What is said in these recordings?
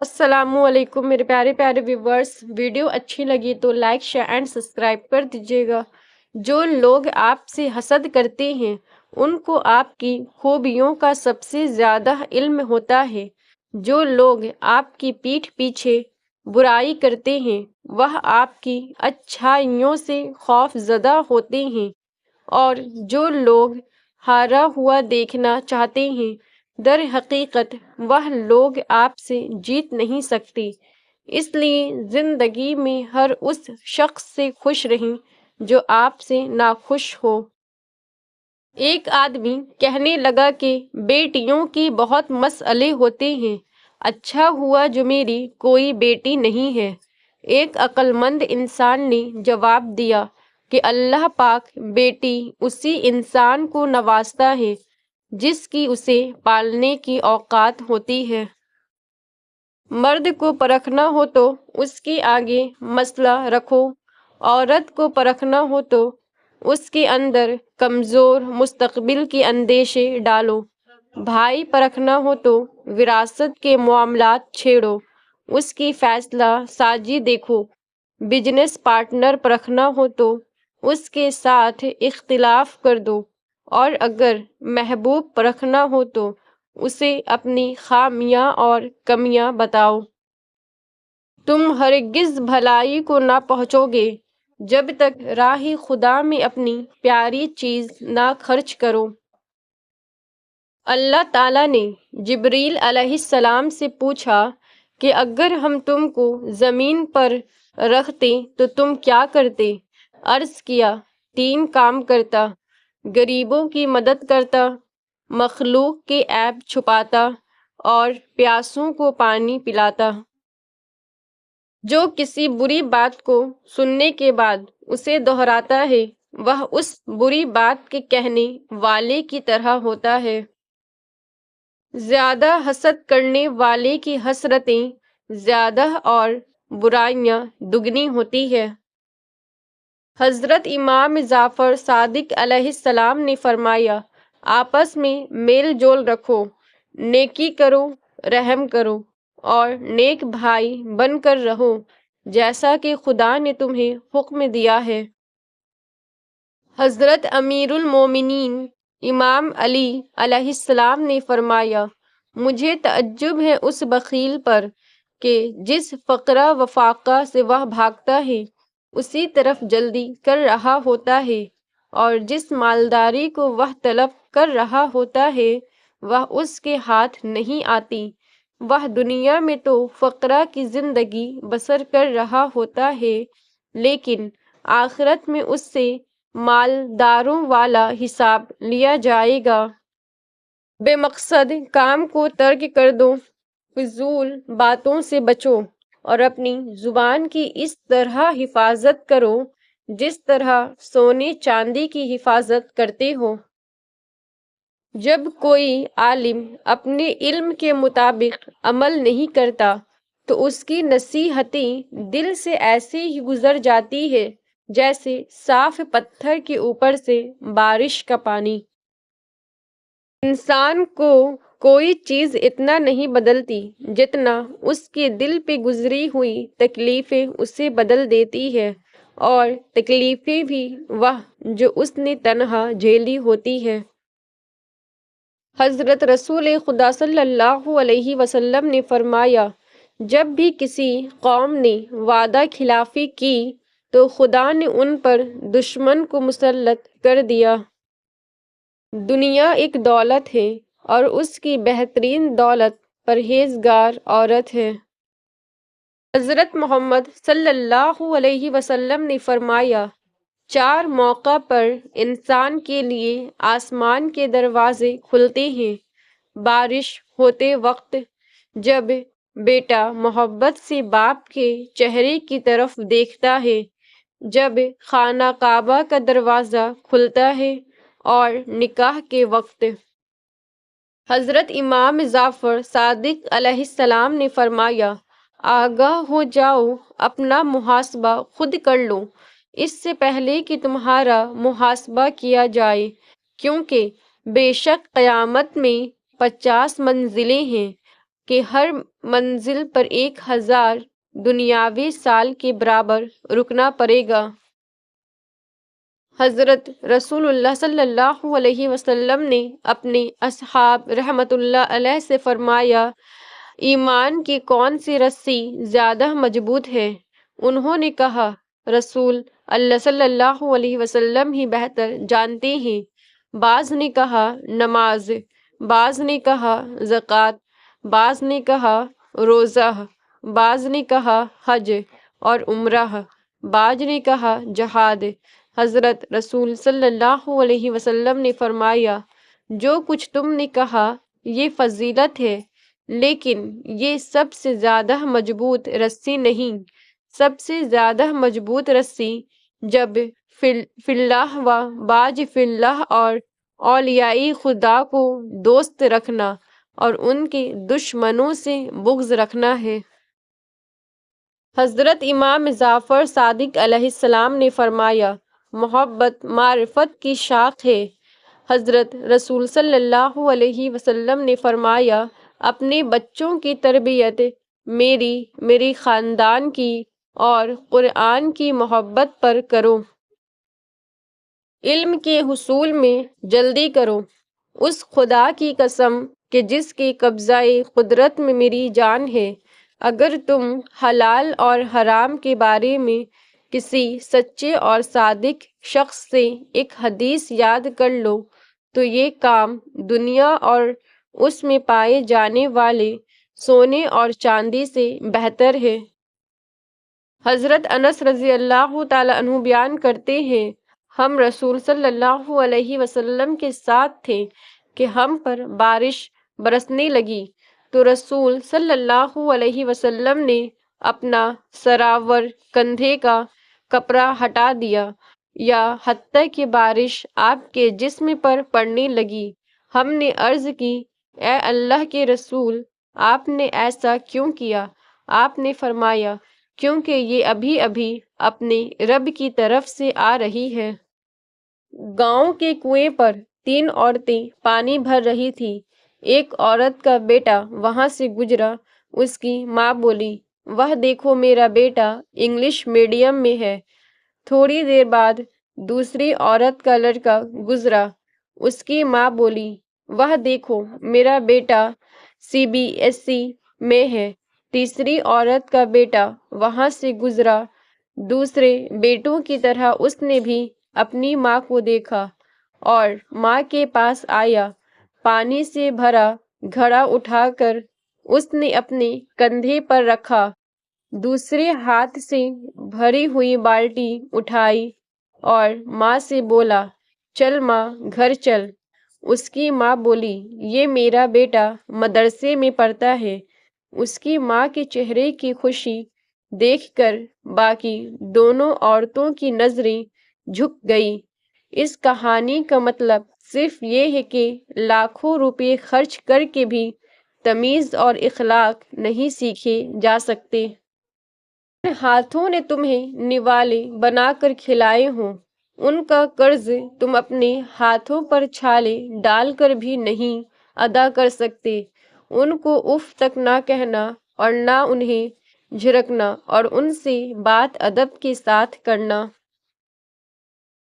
السلام علیکم میرے پیارے پیارے ویورز، ویڈیو اچھی لگی تو لائک شیئر اینڈ سبسکرائب کر دیجیے گا۔ جو لوگ آپ سے حسد کرتے ہیں ان کو آپ کی خوبیوں کا سب سے زیادہ علم ہوتا ہے۔ جو لوگ آپ کی پیٹھ پیچھے برائی کرتے ہیں وہ آپ کی اچھائیوں سے خوف زدہ ہوتے ہیں، اور جو لوگ ہارا ہوا دیکھنا چاہتے ہیں در حقیقت وہ لوگ آپ سے جیت نہیں سکتے۔ اس لیے زندگی میں ہر اس شخص سے خوش رہیں جو آپ سے ناخوش ہو۔ ایک آدمی کہنے لگا کہ بیٹیوں کی بہت مسئلے ہوتے ہیں، اچھا ہوا جو میری کوئی بیٹی نہیں ہے۔ ایک عقل مند انسان نے جواب دیا کہ اللہ پاک بیٹی اسی انسان کو نوازتا ہے جس کی اسے پالنے کی اوقات ہوتی ہے۔ مرد کو پرکھنا ہو تو اس کے آگے مسئلہ رکھو، عورت کو پرکھنا ہو تو اس کے اندر کمزور مستقبل کے اندیشے ڈالو، بھائی پرکھنا ہو تو وراثت کے معاملات چھیڑو، اس کی فیصلہ سازی دیکھو، بزنس پارٹنر پرکھنا ہو تو اس کے ساتھ اختلاف کر دو، اور اگر محبوب پرکھنا ہو تو اسے اپنی خامیاں اور کمیاں بتاؤ۔ تم ہرگز بھلائی کو نہ پہنچو گے جب تک راہ خدا میں اپنی پیاری چیز نہ خرچ کرو۔ اللہ تعالیٰ نے جبریل علیہ السلام سے پوچھا کہ اگر ہم تم کو زمین پر رکھتے تو تم کیا کرتے؟ عرض کیا، 3 کام کرتا، غریبوں کی مدد کرتا، مخلوق کے عیب چھپاتا اور پیاسوں کو پانی پلاتا۔ جو کسی بری بات کو سننے کے بعد اسے دہراتا ہے وہ اس بری بات کے کہنے والے کی طرح ہوتا ہے۔ زیادہ حسد کرنے والے کی حسرتیں زیادہ اور برائیاں دگنی ہوتی ہے۔ حضرت امام جعفر صادق علیہ السلام نے فرمایا، آپس میں میل جول رکھو، نیکی کرو، رحم کرو اور نیک بھائی بن کر رہو جیسا کہ خدا نے تمہیں حکم دیا ہے۔ حضرت امیر المومنین امام علی علیہ السلام نے فرمایا، مجھے تعجب ہے اس بخیل پر کہ جس فقرہ و فاقہ سے وہ بھاگتا ہے اسی طرف جلدی کر رہا ہوتا ہے، اور جس مالداری کو وہ طلب کر رہا ہوتا ہے وہ اس کے ہاتھ نہیں آتی۔ وہ دنیا میں تو فقرہ کی زندگی بسر کر رہا ہوتا ہے لیکن آخرت میں اس سے مالداروں والا حساب لیا جائے گا۔ بے مقصد کام کو ترک کر دو، فضول باتوں سے بچو اور اپنی زبان کی اس طرح حفاظت کرو جس طرح سونے چاندی کی حفاظت کرتے ہو۔ جب کوئی عالم اپنے علم کے مطابق عمل نہیں کرتا تو اس کی نصیحتیں دل سے ایسے ہی گزر جاتی ہے جیسے صاف پتھر کے اوپر سے بارش کا پانی۔ انسان کو کوئی چیز اتنا نہیں بدلتی جتنا اس کے دل پہ گزری ہوئی تکلیفیں اسے بدل دیتی ہے، اور تکلیفیں بھی وہ جو اس نے تنہا جھیلی ہوتی ہے۔ حضرت رسول خدا صلی اللہ علیہ وسلم نے فرمایا، جب بھی کسی قوم نے وعدہ خلافی کی تو خدا نے ان پر دشمن کو مسلط کر دیا۔ دنیا ایک دولت ہے اور اس کی بہترین دولت پرہیزگار عورت ہے۔ حضرت محمد صلی اللہ علیہ وسلم نے فرمایا، 4 موقع پر انسان کے لیے آسمان کے دروازے کھلتے ہیں۔ بارش ہوتے وقت جب بیٹا محبت سے باپ کے چہرے کی طرف دیکھتا ہے، جب خانہ کعبہ کا دروازہ کھلتا ہے، اور نکاح کے وقت۔ حضرت امام جعفر صادق علیہ السلام نے فرمایا، آگاہ ہو جاؤ، اپنا محاسبہ خود کر لو اس سے پہلے کہ تمہارا محاسبہ کیا جائے، کیونکہ بے شک قیامت میں 50 منزلیں ہیں، کہ ہر منزل پر 1000 دنیاوی سال کے برابر رکنا پڑے گا۔ حضرت رسول اللہ صلی اللہ علیہ وسلم نے اپنے اصحاب رحمت اللہ علیہ سے فرمایا، ایمان کی کون سی رسی زیادہ مضبوط ہے؟ انہوں نے کہا، رسول اللہ صلی اللہ علیہ وسلم ہی بہتر جانتے ہیں۔ بعض نے کہا نماز، بعض نے کہا زکوٰۃ، بعض نے کہا روزہ، بعض نے کہا حج اور عمرہ، بعض نے کہا جہاد۔ حضرت رسول صلی اللہ علیہ وسلم نے فرمایا، جو کچھ تم نے کہا یہ فضیلت ہے، لیکن یہ سب سے زیادہ مضبوط رسی نہیں۔ سب سے زیادہ مضبوط رسی جب فی اللہ و باج فی اللہ اور اولیاء خدا کو دوست رکھنا اور ان کے دشمنوں سے بغض رکھنا ہے۔ حضرت امام جعفر صادق علیہ السلام نے فرمایا، محبت معرفت کی شاخ ہے۔ حضرت رسول صلی اللہ علیہ وسلم نے فرمایا، اپنے بچوں کی تربیت میری خاندان کی اور قرآن کی محبت پر کرو۔ علم کے حصول میں جلدی کرو۔ اس خدا کی قسم کہ جس کے قبضہ قدرت میں میری جان ہے، اگر تم حلال اور حرام کے بارے میں کسی سچے اور صادق شخص سے ایک حدیث یاد کر لو تو یہ کام دنیا اور اس میں پائے جانے والے سونے اور چاندی سے بہتر ہے۔ حضرت انس رضی اللہ تعالیٰ عنہ بیان کرتے ہیں، ہم رسول صلی اللہ علیہ وسلم کے ساتھ تھے کہ ہم پر بارش برسنے لگی تو رسول صلی اللہ علیہ وسلم نے اپنا سراور کندھے کا کپڑا ہٹا دیا، یا حتیٰ کہ بارش آپ کے جسم پر پڑنے لگی۔ ہم نے عرض کی، اے اللہ کے رسول، آپ نے ایسا کیوں کیا؟ آپ نے فرمایا، کیونکہ یہ ابھی ابھی اپنے رب کی طرف سے آ رہی ہے۔ گاؤں کے کنویں پر 3 عورتیں پانی بھر رہی تھیں۔ ایک عورت کا بیٹا وہاں سے گزرا۔ اس کی ماں بولی، وہ دیکھو میرا بیٹا انگلش میڈیم میں ہے۔ تھوڑی دیر بعد دوسری عورت کا لڑکا گزرا۔ اس کی ماں بولی، وہ دیکھو میرا بیٹا CBSE میں ہے۔ تیسری عورت کا بیٹا وہاں سے گزرا۔ دوسرے بیٹوں کی طرح اس نے بھی اپنی ماں کو دیکھا اور ماں کے پاس آیا۔ پانی سے بھرا گھڑا اٹھا کر اس نے اپنے کندھے پر رکھا، دوسرے ہاتھ سے بھری ہوئی بالٹی اٹھائی اور ماں سے بولا، چل ماں گھر چل۔ اس کی ماں بولی، یہ میرا بیٹا مدرسے میں پڑھتا ہے۔ اس کی ماں کے چہرے کی خوشی دیکھ کر باقی دونوں عورتوں کی نظریں جھک گئی۔ اس کہانی کا مطلب صرف یہ ہے کہ لاکھوں روپے خرچ کر کے بھی تمیز اور اخلاق نہیں سیکھے جا سکتے۔ ہاتھوں نے تمہیں نوالے بنا کر کھلائے ہوں، ان کا قرض تم اپنے ہاتھوں پر چھالے ڈال کر بھی نہیں ادا کر سکتے۔ ان کو اف تک نہ کہنا اور نہ انہیں جھڑکنا اور ان سے بات ادب کے ساتھ کرنا۔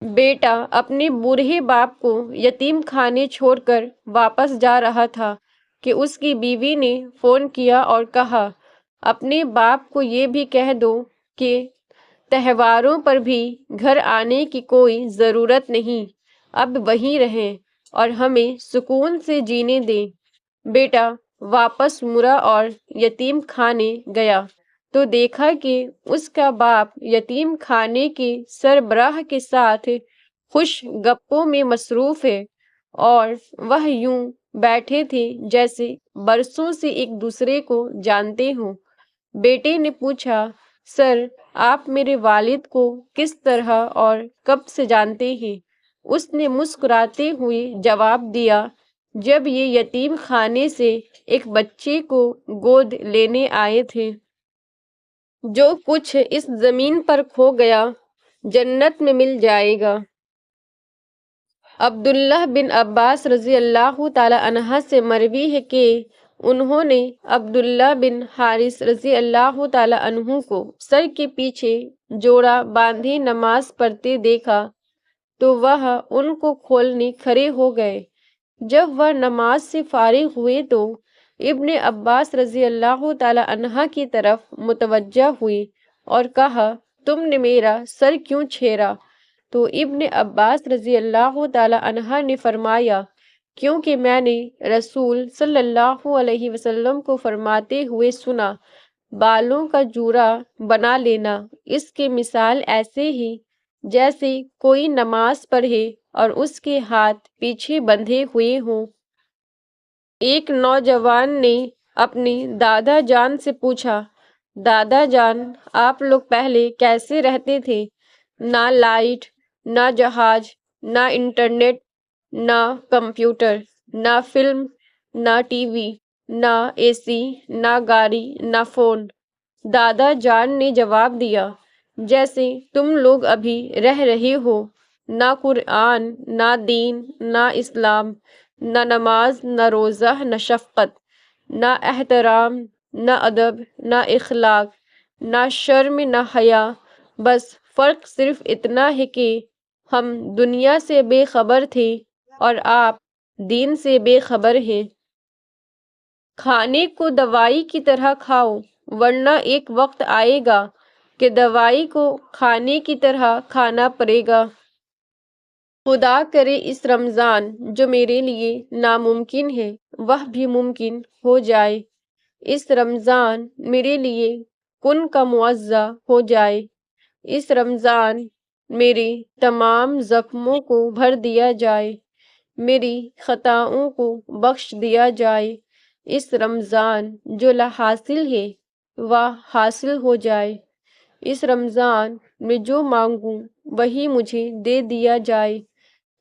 بیٹا اپنے بوڑھے باپ کو یتیم خانے چھوڑ کر واپس جا رہا تھا کہ اس کی بیوی نے فون کیا اور کہا، اپنے باپ کو یہ بھی کہہ دو کہ تہواروں پر بھی گھر آنے کی کوئی ضرورت نہیں، اب وہیں رہیں اور ہمیں سکون سے جینے دیں۔ بیٹا واپس مڑا اور یتیم خانے گیا تو دیکھا کہ اس کا باپ یتیم خانے کے سربراہ کے ساتھ خوش گپوں میں مصروف ہے اور وہ یوں بیٹھے تھے جیسے برسوں سے ایک دوسرے کو جانتے ہوں۔ بیٹے نے پوچھا، سر آپ میرے والد کو کس طرح اور کب سے جانتے ہیں؟ اس نے مسکراتے ہوئے جواب دیا، جب یہ یتیم خانے سے ایک بچے کو گود لینے آئے تھے۔ جو کچھ اس زمین پر کھو گیا جنت میں مل جائے گا۔ عبداللہ بن عباس رضی اللہ تعالی عنہ سے مروی ہے کہ انہوں نے عبداللہ بن حارث رضی اللہ تعالیٰ عنہ کو سر کے پیچھے جوڑا باندھے نماز پڑھتے دیکھا تو وہ ان کو کھولنے کھڑے ہو گئے۔ جب وہ نماز سے فارغ ہوئے تو ابن عباس رضی اللہ تعالیٰ عنہ کی طرف متوجہ ہوئے اور کہا، تم نے میرا سر کیوں چھیڑا؟ تو ابن عباس رضی اللہ تعالیٰ عنہ نے فرمایا، کیونکہ میں نے رسول صلی اللہ علیہ وسلم کو فرماتے ہوئے سنا، بالوں کا جوڑا بنا لینا اس کی مثال ایسے ہی جیسے کوئی نماز پڑھے اور اس کے ہاتھ پیچھے بندھے ہوئے ہوں۔ ایک نوجوان نے اپنی دادا جان سے پوچھا، دادا جان، آپ لوگ پہلے کیسے رہتے تھے؟ نہ لائٹ، نہ جہاز، نہ انٹرنیٹ، نہ کمپیوٹر، نہ فلم، نہ ٹی وی، نہ اے سی، نہ گاڑی، نہ فون۔ دادا جان نے جواب دیا، جیسے تم لوگ ابھی رہ رہے ہو، نہ قرآن، نہ دین، نہ اسلام، نہ نماز، نہ روزہ، نہ شفقت، نہ احترام، نہ ادب، نہ اخلاق، نہ شرم، نہ حیا۔ بس فرق صرف اتنا ہے کہ ہم دنیا سے بے خبر تھے اور آپ دین سے بے خبر ہیں۔ کھانے کو دوائی کی طرح کھاؤ، ورنہ ایک وقت آئے گا کہ دوائی کو کھانے کی طرح کھانا پڑے گا۔ خدا کرے اس رمضان جو میرے لیے ناممکن ہے وہ بھی ممکن ہو جائے۔ اس رمضان میرے لیے کن کا معاوضہ ہو جائے۔ اس رمضان میرے تمام زخموں کو بھر دیا جائے، میری خطاؤں کو بخش دیا جائے۔ اس رمضان جو حاصل ہے وہ حاصل ہو جائے۔ اس رمضان میں جو مانگوں وہی مجھے دے دیا جائے۔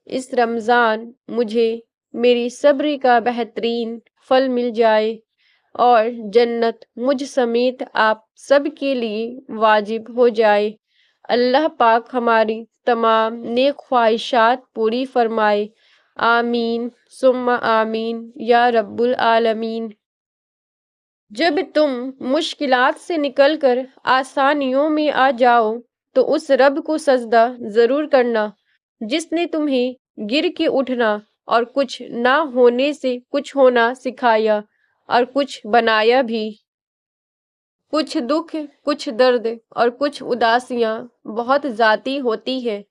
اس رمضان مجھے میری صبر کا بہترین پھل مل جائے اور جنت مجھ سمیت آپ سب کے لیے واجب ہو جائے۔ اللہ پاک ہماری تمام نیک خواہشات پوری فرمائے، آمین ثم آمین یا رب العالمین۔ جب تم مشکلات سے نکل کر آسانیوں میں آ جاؤ تو اس رب کو سجدہ ضرور کرنا جس نے تمہیں گر کے اٹھنا اور کچھ نہ ہونے سے کچھ ہونا سکھایا اور کچھ بنایا بھی۔ کچھ دکھ، کچھ درد اور کچھ اداسیاں بہت ذاتی ہوتی ہیں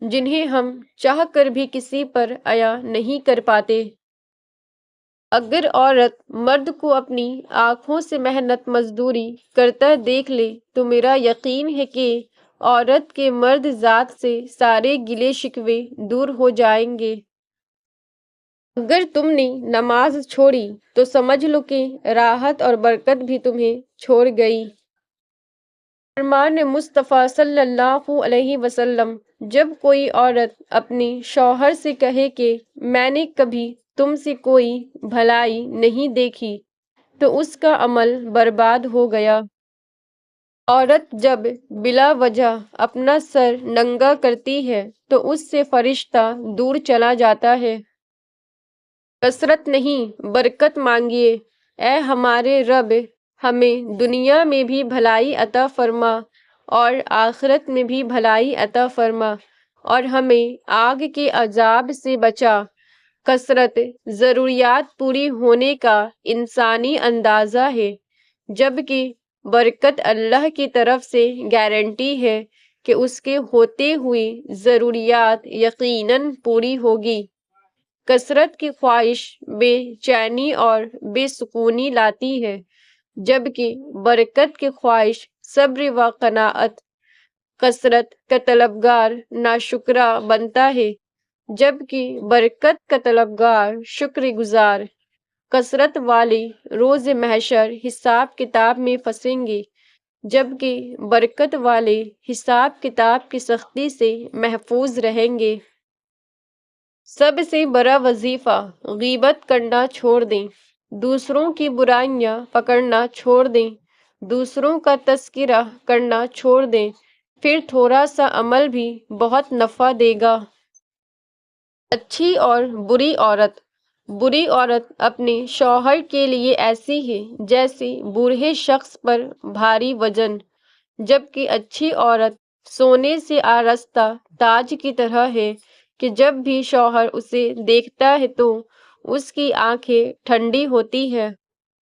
جنہیں ہم چاہ کر بھی کسی پر عطا نہیں کر پاتے۔ اگر عورت مرد کو اپنی آنکھوں سے محنت مزدوری کرتا دیکھ لے تو میرا یقین ہے کہ عورت کے مرد ذات سے سارے گلے شکوے دور ہو جائیں گے۔ اگر تم نے نماز چھوڑی تو سمجھ لو کہ راحت اور برکت بھی تمہیں چھوڑ گئی۔ فرمان مصطفیٰ صلی اللہ علیہ وسلم، جب کوئی عورت اپنے شوہر سے کہے کہ میں نے کبھی تم سے کوئی بھلائی نہیں دیکھی تو اس کا عمل برباد ہو گیا۔ عورت جب بلا وجہ اپنا سر ننگا کرتی ہے تو اس سے فرشتہ دور چلا جاتا ہے۔ کثرت نہیں برکت مانگیے، اے ہمارے رب ہمیں دنیا میں بھی بھلائی عطا فرما اور آخرت میں بھی بھلائی عطا فرما اور ہمیں آگ کے عذاب سے بچا۔ کثرت ضروریات پوری ہونے کا انسانی اندازہ ہے، جبکہ برکت اللہ کی طرف سے گارنٹی ہے کہ اس کے ہوتے ہوئے ضروریات یقیناً پوری ہوگی۔ کثرت کی خواہش بے چینی اور بے سکونی لاتی ہے، جبکہ برکت کی خواہش صبر و قناعت۔ کثرت کا طلبگار ناشکرا بنتا ہے، جبکہ برکت کا طلبگار شکر گزار۔ کثرت والے روز محشر حساب کتاب میں پھنسیں گے، جبکہ برکت والے حساب کتاب کی سختی سے محفوظ رہیں گے۔ سب سے بڑا وظیفہ غیبت کرنا چھوڑ دیں، دوسروں کی برائیاں پکڑنا چھوڑ دیں، دوسروں کا تذکرہ کرنا چھوڑ دیں، پھر تھوڑا سا عمل بھی بہت نفع دے گا۔ اچھی اور بری عورت۔ بری عورت اپنے شوہر کے لیے ایسی ہے جیسے بوڑھے شخص پر بھاری وزن، جبکہ اچھی عورت سونے سے آراستہ تاج کی طرح ہے کہ جب بھی شوہر اسے دیکھتا ہے تو اس کی آنکھیں ٹھنڈی ہوتی ہیں۔